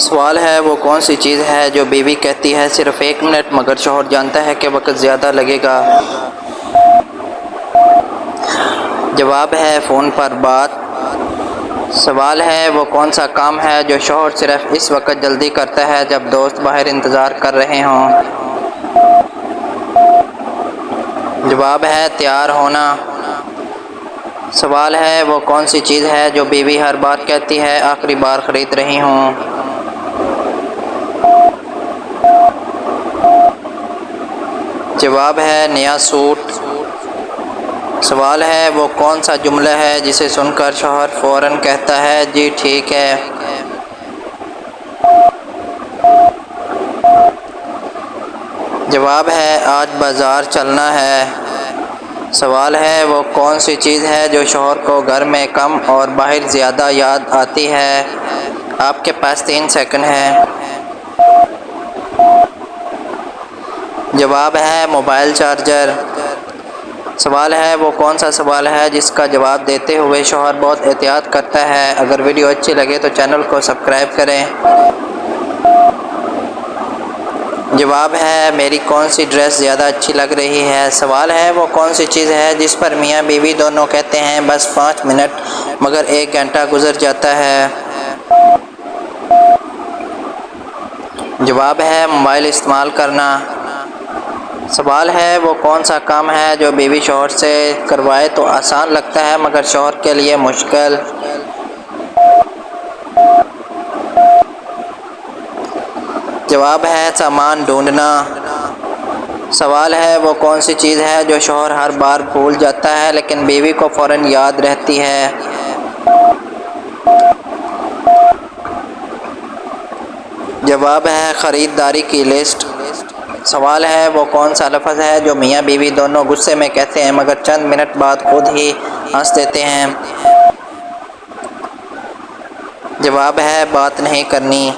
سوال ہے وہ کون سی چیز ہے جو بیوی کہتی ہے صرف 1 منٹ مگر شوہر جانتا ہے کہ وقت زیادہ لگے گا؟ جواب ہے فون پر بات۔ سوال ہے وہ کون سا کام ہے جو شوہر صرف اس وقت جلدی کرتا ہے جب دوست باہر انتظار کر رہے ہوں؟ جواب ہے تیار ہونا۔ سوال ہے وہ کون سی چیز ہے جو بیوی ہر بار کہتی ہے آخری بار خرید رہی ہوں؟ جواب ہے نیا سوٹ۔ سوال ہے وہ کون سا جملہ ہے جسے سن کر شوہر فوراً کہتا ہے جی ٹھیک ہے؟ جواب ہے آج بازار چلنا ہے۔ سوال ہے وہ کون سی چیز ہے جو شوہر کو گھر میں کم اور باہر زیادہ یاد آتی ہے؟ آپ کے پاس 3 سیکنڈ ہیں۔ جواب ہے موبائل چارجر۔ سوال ہے وہ کون سا سوال ہے جس کا جواب دیتے ہوئے شوہر بہت احتیاط کرتا ہے؟ اگر ویڈیو اچھی لگے تو چینل کو سبسکرائب کریں۔ جواب ہے میری کون سی ڈریس زیادہ اچھی لگ رہی ہے؟ سوال ہے وہ کون سی چیز ہے جس پر میاں بیوی دونوں کہتے ہیں بس 5 منٹ مگر 1 گھنٹہ گزر جاتا ہے؟ جواب ہے موبائل استعمال کرنا۔ سوال ہے وہ کون سا کام ہے جو بیوی شوہر سے کروائے تو آسان لگتا ہے مگر شوہر کے لیے مشکل؟ جواب ہے سامان ڈھونڈنا۔ سوال ہے وہ کون سی چیز ہے جو شوہر ہر بار بھول جاتا ہے لیکن بیوی کو فوراً یاد رہتی ہے؟ جواب ہے خریداری کی لسٹ۔ سوال ہے وہ کون سا لفظ ہے جو میاں بیوی دونوں غصے میں کہتے ہیں مگر چند منٹ بعد خود ہی ہنس دیتے ہیں؟ جواب ہے بات نہیں کرنی۔